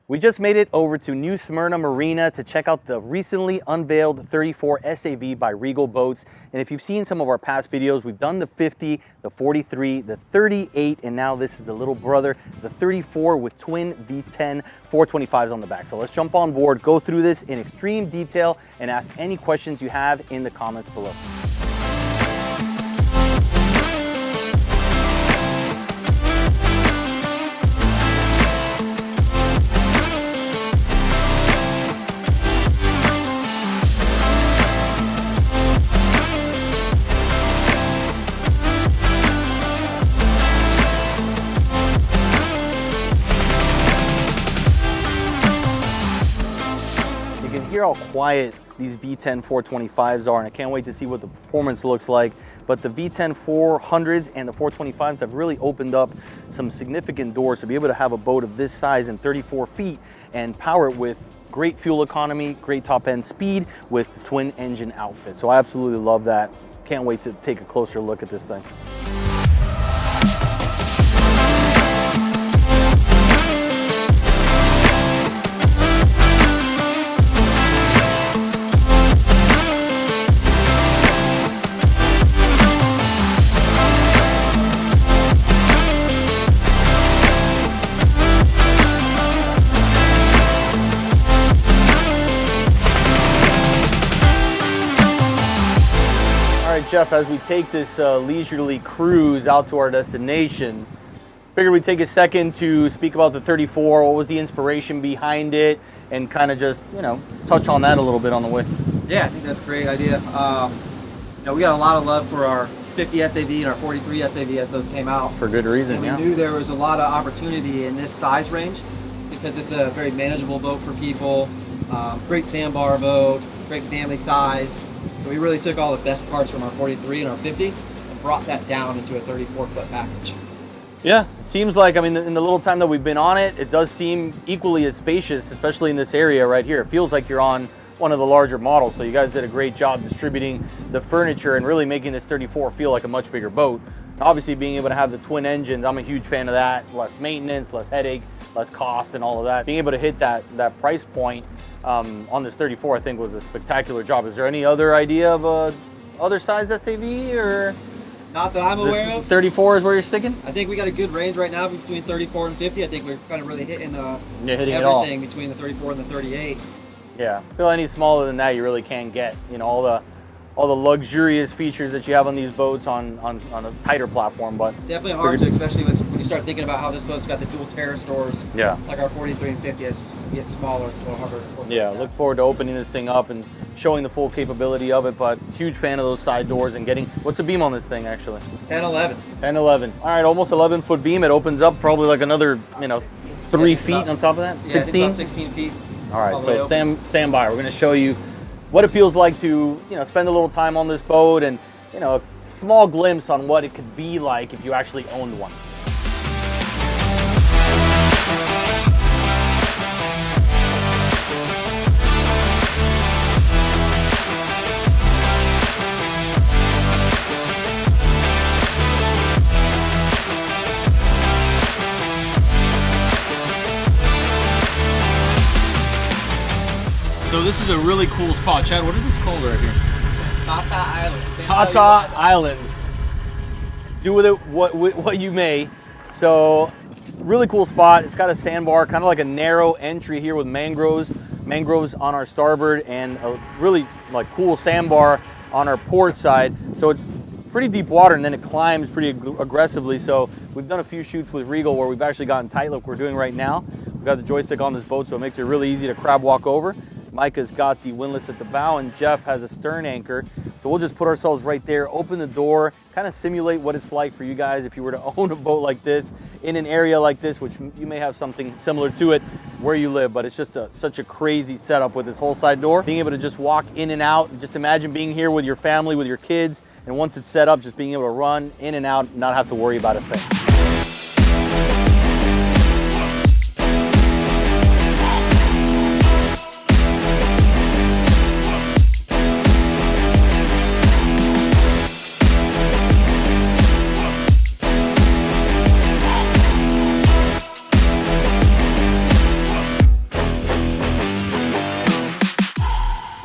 We just made it over to New Smyrna Marina to check out the recently unveiled 34 SAV by Regal Boats. And if you've seen some of our past videos, we've done the 50, the 43, the 38, and now this is the little brother, the 34 with twin V10 425s on the back. So let's jump on board, go through this in extreme detail, and ask any questions you have in the comments below. Hear how quiet these V10 425s are, and I can't wait to see what the performance looks like. But the V10 400s and the 425s have really opened up some significant doors to be able to have a boat of this size and 34 feet and power it with great fuel economy, great top end speed with the twin engine outfit. So I absolutely love that. Can't wait to take a closer look at this thing. All right, Jeff, as we take this leisurely cruise out to our destination, figured we'd take a second to speak about the 34. What was the inspiration behind it, and kind of just, you know, touch on that a little bit on the way. Yeah, I think that's a great idea. We got a lot of love for our 50 SAV and our 43 SAV as those came out. For good reason, and we knew there was a lot of opportunity in this size range because it's a very manageable boat for people, great sandbar boat, great family size. So we really took all the best parts from our 43 and our 50 and brought that down into a 34-foot package. Yeah, it seems like, I mean, in the little time that we've been on it, it does seem equally as spacious, especially in this area right here. It feels like you're on one of the larger models. So you guys did a great job distributing the furniture and really making this 34 feel like a much bigger boat. Obviously, being able to have the twin engines, I'm a huge fan of that. Less maintenance, less headache, less cost, and all of that. Being able to hit that price point on this 34, I think, was a spectacular job. Is there any other idea of a other size SAV, or? Not that I'm aware of. 34 is where you're sticking? I think we got a good range right now between 34 and 50. I think we're kind of really hitting everything between the 34 and the 38. Yeah, I feel any smaller than that you really can't get. You know, all the luxurious features that you have on these boats on a tighter platform, but definitely hard to, especially when you start thinking about how this boat's got the dual terrace doors. Yeah. Like our 43 and 50, as you get smaller, it's a little harder. Yeah, look forward to opening this thing up and showing the full capability of it, but huge fan of those side doors and getting, what's the beam on this thing actually? 10-11. 10-11. All right, almost 11-foot beam. It opens up probably like another, 3 feet on top of that? Yeah, 16? about 16 feet. All right, so stand by. We're going to show you what it feels like to, spend a little time on this boat, and, a small glimpse on what it could be like if you actually owned one. So this is a really cool spot. Chad, what is this called right here? Tata Island. Tata Island. Do with it what you may. So really cool spot. It's got a sandbar, kind of like a narrow entry here with mangroves on our starboard, and a really cool sandbar on our port side. So it's pretty deep water, and then it climbs pretty aggressively. So we've done a few shoots with Regal where we've actually gotten tight like we're doing right now. We've got the joystick on this boat, so it makes it really easy to crab walk over. Micah's got the windlass at the bow, and Jeff has a stern anchor. So we'll just put ourselves right there, open the door, kind of simulate what it's like for you guys if you were to own a boat like this in an area like this, which you may have something similar to it where you live, but it's just such a crazy setup with this whole side door. Being able to just walk in and out, and just imagine being here with your family, with your kids, and once it's set up, just being able to run in and out, not have to worry about a thing.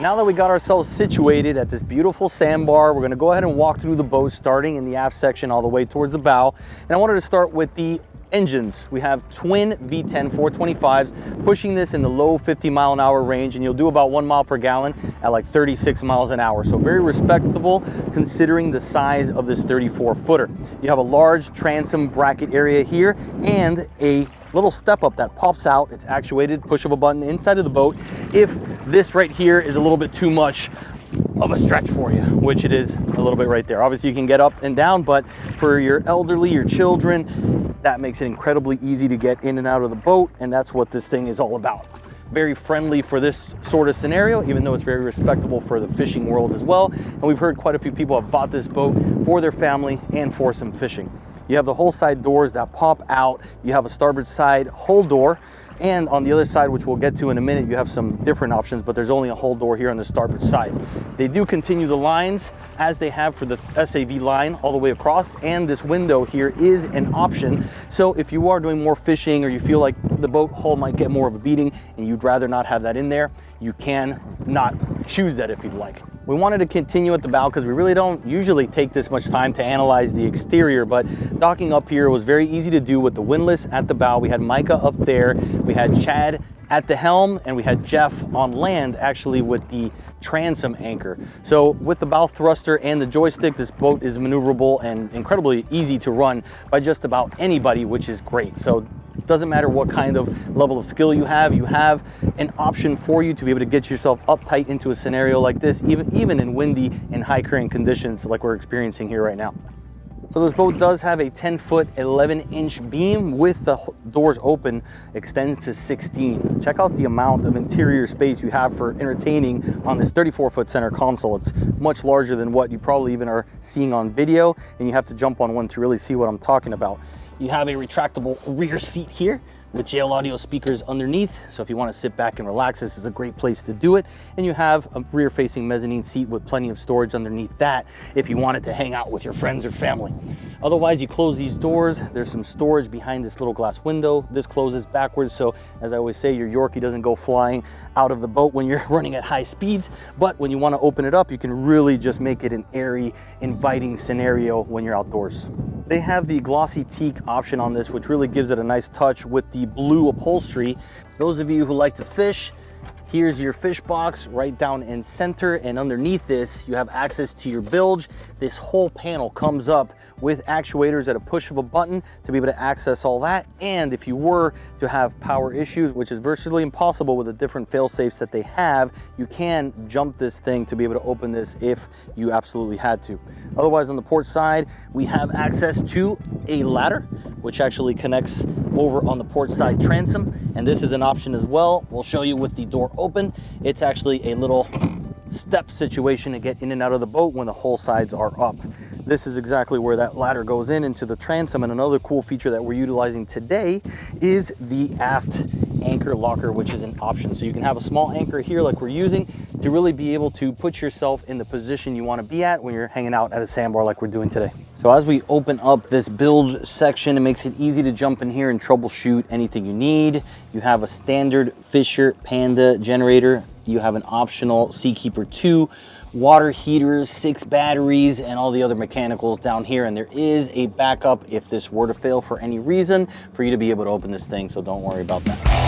Now that we got ourselves situated at this beautiful sandbar, we're going to go ahead and walk through the boat, starting in the aft section all the way towards the bow. And I wanted to start with the engines. We have twin V10 425s, pushing this in the low 50-mile-an-hour range, and you'll do about 1 mile per gallon at like 36 miles an hour. So very respectable considering the size of this 34-footer. You have a large transom bracket area here and a little step up that pops out. It's actuated, push of a button inside of the boat if this right here is a little bit too much of a stretch for you, which it is a little bit right there. Obviously you can get up and down, but for your elderly, your children, that makes it incredibly easy to get in and out of the boat, and that's what this thing is all about. Very friendly for this sort of scenario, even though it's very respectable for the fishing world as well. And we've heard quite a few people have bought this boat for their family and for some fishing. You have the whole side doors that pop out. You have a starboard side hull door. And on the other side, which we'll get to in a minute, you have some different options, but there's only a hull door here on the starboard side. They do continue the lines as they have for the SAV line all the way across, and this window here is an option. So if you are doing more fishing or you feel like the boat hull might get more of a beating and you'd rather not have that in there, you can not choose that if you'd like. We wanted to continue at the bow because we really don't usually take this much time to analyze the exterior, but docking up here was very easy to do with the windlass at the bow. We had Micah up there, we had Chad at the helm, and we had Jeff on land actually with the transom anchor. So with the bow thruster and the joystick, this boat is maneuverable and incredibly easy to run by just about anybody, which is great. So it doesn't matter what kind of level of skill you have an option for you to be able to get yourself uptight into a scenario like this, even in windy and high current conditions like we're experiencing here right now. So this boat does have a 10-foot, 11-inch beam with the doors open, extends to 16. Check out the amount of interior space you have for entertaining on this 34-foot center console. It's much larger than what you probably even are seeing on video, and you have to jump on one to really see what I'm talking about. You have a retractable rear seat here with JL audio speakers underneath. So if you want to sit back and relax, this is a great place to do it. And you have a rear facing mezzanine seat with plenty of storage underneath that if you wanted to hang out with your friends or family. Otherwise, you close these doors. There's some storage behind this little glass window. This closes backwards. So as I always say, your Yorkie doesn't go flying out of the boat when you're running at high speeds. But when you want to open it up, you can really just make it an airy, inviting scenario when you're outdoors. They have the glossy teak option on this, which really gives it a nice touch with the blue upholstery. Those of you who like to fish, here's your fish box right down in center, and underneath this you have access to your bilge. This whole panel comes up with actuators at a push of a button to be able to access all that. And if you were to have power issues, which is virtually impossible with the different fail safes that they have, you can jump this thing to be able to open this if you absolutely had to. Otherwise, on the port side, we have access to a ladder, which actually connects over on the port side transom, and this is an option as well. We'll show you with the door open. It's actually a little step situation to get in and out of the boat when the whole sides are up. This is exactly where that ladder goes into the transom. And another cool feature that we're utilizing today is the aft anchor locker, which is an option. So you can have a small anchor here like we're using to really be able to put yourself in the position you want to be at when you're hanging out at a sandbar like we're doing today. So as we open up this bilge section, it makes it easy to jump in here and troubleshoot anything you need. You have a standard Fisher Panda generator. You have an optional Seakeeper 2, water heaters, 6 batteries, and all the other mechanicals down here. And there is a backup if this were to fail for any reason for you to be able to open this thing, so don't worry about that.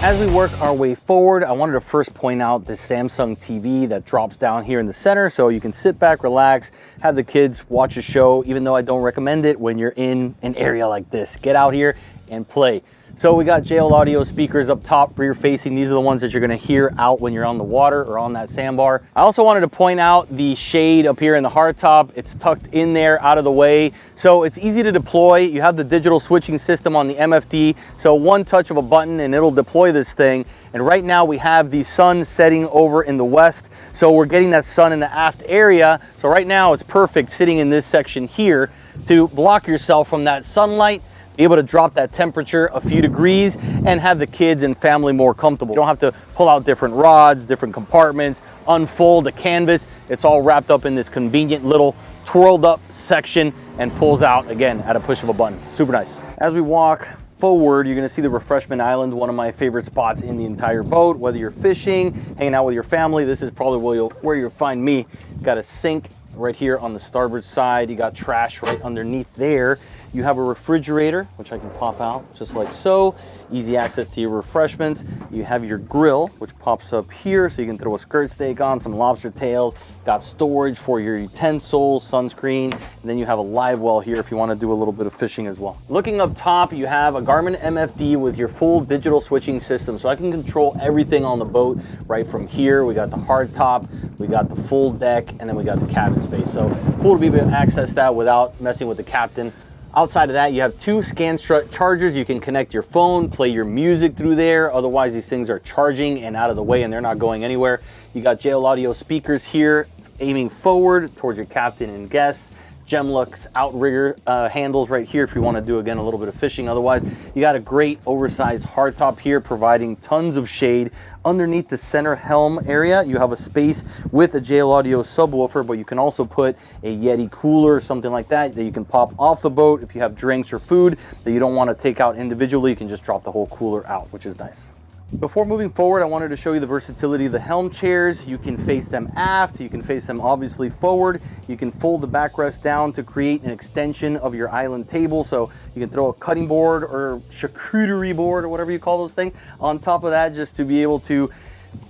As we work our way forward, I wanted to first point out this Samsung TV that drops down here in the center, so you can sit back, relax, have the kids watch a show, even though I don't recommend it when you're in an area like this. Get out here and play. So we got JL audio speakers up top, rear facing. These are the ones that you're gonna hear out when you're on the water or on that sandbar. I also wanted to point out the shade up here in the hardtop. It's tucked in there, out of the way. So it's easy to deploy. You have the digital switching system on the MFD. So one touch of a button and it'll deploy this thing. And right now we have the sun setting over in the west. So we're getting that sun in the aft area. So right now it's perfect sitting in this section here to block yourself from that sunlight, be able to drop that temperature a few degrees, and have the kids and family more comfortable. You don't have to pull out different rods, different compartments, unfold the canvas. It's all wrapped up in this convenient little twirled up section and pulls out again at a push of a button. Super nice. As we walk forward, you're gonna see the Refreshment Island, one of my favorite spots in the entire boat. Whether you're fishing, hanging out with your family, this is probably where you'll find me. Got a sink right here on the starboard side. You got trash right underneath there. You have a refrigerator, which I can pop out just like so. Easy access to your refreshments. You have your grill, which pops up here, so you can throw a skirt steak on, some lobster tails. Got storage for your utensils, sunscreen, and then you have a live well here if you want to do a little bit of fishing as well. Looking up top, you have a Garmin MFD with your full digital switching system, so I can control everything on the boat right from here. We got the hard top, we got the full deck, and then we got the cabin space. So cool to be able to access that without messing with the captain. Outside of that, you have two ScanStrut chargers. You can connect your phone, play your music through there. Otherwise, these things are charging and out of the way and they're not going anywhere. You got JL Audio speakers here, aiming forward towards your captain and guests. Gemlux outrigger handles right here if you want to do, again, a little bit of fishing. Otherwise, you got a great oversized hardtop here providing tons of shade. Underneath the center helm area, you have a space with a JL Audio subwoofer, but you can also put a Yeti cooler or something like that that you can pop off the boat. If you have drinks or food that you don't want to take out individually, you can just drop the whole cooler out, which is nice. Before moving forward, I wanted to show you the versatility of the Helm chairs. You can face them aft, you can face them obviously forward. You can fold the backrest down to create an extension of your island table. So you can throw a cutting board or charcuterie board or whatever you call those things on top of that, just to be able to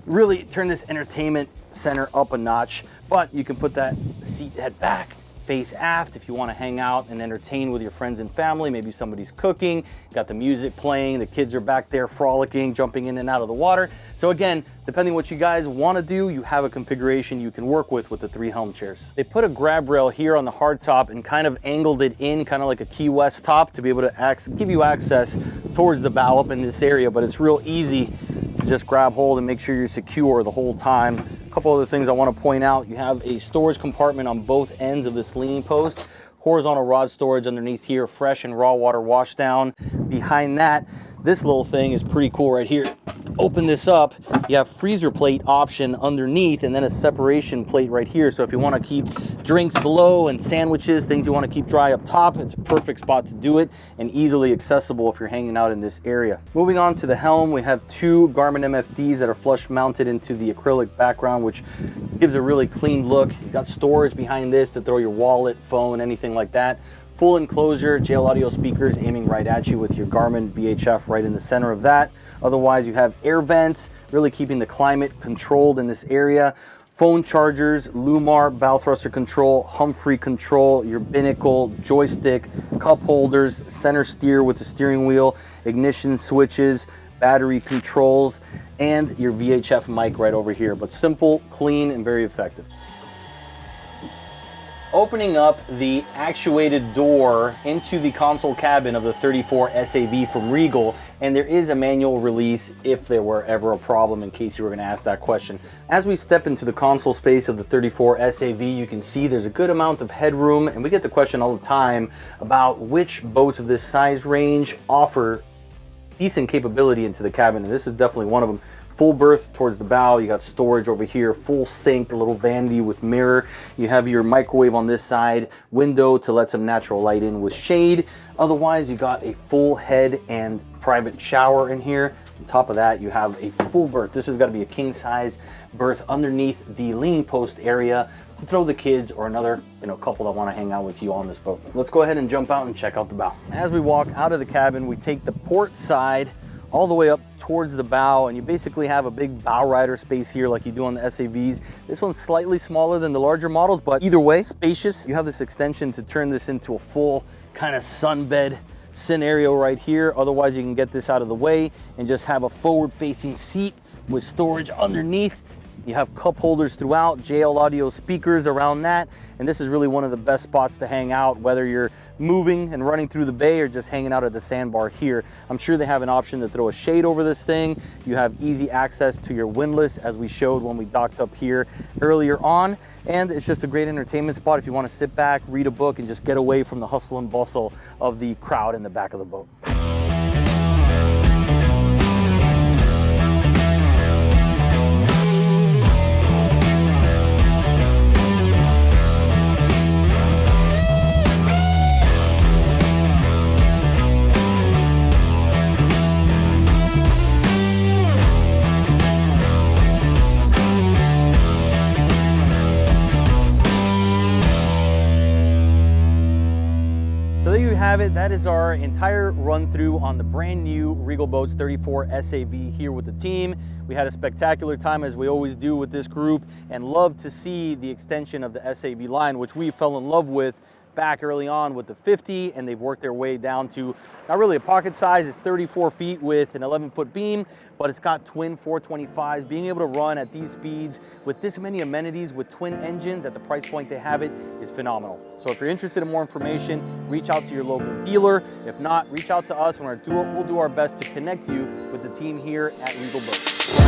really turn this entertainment center up a notch. But you can put that seat head back, face aft if you want to hang out and entertain with your friends and family. Maybe somebody's cooking, got the music playing, the kids are back there frolicking, jumping in and out of the water. So again, depending what you guys want to do, you have a configuration you can work with the 3 Helm chairs. They put a grab rail here on the hard top and kind of angled it in, kind of like a Key West top, to be able to give you access towards the bow up in this area. But it's real easy to just grab hold and make sure you're secure the whole time. A couple other things I want to point out: you have a storage compartment on both ends of this leaning post, horizontal rod storage underneath here, fresh and raw water wash down. Behind that, this little thing is pretty cool right here. Open this up, you have freezer plate option underneath and then a separation plate right here. So if you want to keep drinks below and sandwiches, things you want to keep dry up top, it's a perfect spot to do it and easily accessible if you're hanging out in this area. Moving on to the helm, we have 2 Garmin MFDs that are flush mounted into the acrylic background, which gives a really clean look. You got storage behind this to throw your wallet, phone, anything like that. Full enclosure, JL Audio speakers aiming right at you with your Garmin VHF right in the center of that. Otherwise, you have air vents, really keeping the climate controlled in this area. Phone chargers, Lumar bow thruster control, Humphrey control, your binnacle, joystick, cup holders, center steer with the steering wheel, ignition switches, battery controls, and your VHF mic right over here. But simple, clean, and very effective. Opening up the actuated door into the console cabin of the 34 SAV from Regal, and there is a manual release if there were ever a problem, in case you were going to ask that question. As we step into the console space of the 34 SAV, you can see there's a good amount of headroom, and we get the question all the time about which boats of this size range offer decent capability into the cabin, and this is definitely one of them. Full berth towards the bow, you got storage over here, full sink, a little vanity with mirror. You have your microwave on this side, window to let some natural light in with shade. Otherwise, you got a full head and private shower in here. On top of that, you have a full berth. This has got to be a king size berth underneath the leaning post area to throw the kids or another couple that want to hang out with you on this boat. Let's go ahead and jump out and check out the bow. As we walk out of the cabin, we take the port side all the way up towards the bow, and you basically have a big bow rider space here like you do on the SAVs. This one's slightly smaller than the larger models, but either way, spacious. You have this extension to turn this into a full kind of sunbed scenario right here. Otherwise, you can get this out of the way and just have a forward-facing seat with storage underneath. You have cup holders throughout, JL Audio speakers around that, and this is really one of the best spots to hang out, whether you're moving and running through the bay or just hanging out at the sandbar here. I'm sure they have an option to throw a shade over this thing. You have easy access to your windlass, as we showed when we docked up here earlier on, and it's just a great entertainment spot if you want to sit back, read a book, and just get away from the hustle and bustle of the crowd in the back of the boat. So there you have it. That is our entire run through on the brand new Regal Boats 34 SAV here with the team. We had a spectacular time, as we always do with this group, and love to see the extension of the SAV line, which we fell in love with back early on with the 50, and they've worked their way down to not really a pocket size. It's 34 feet with an 11-foot beam, but it's got twin 425s. Being able to run at these speeds with this many amenities with twin engines at the price point they have it is phenomenal. So if you're interested in more information, reach out to your local dealer. If not, reach out to us, and we'll do our best to connect you with the team here at Regal Boats.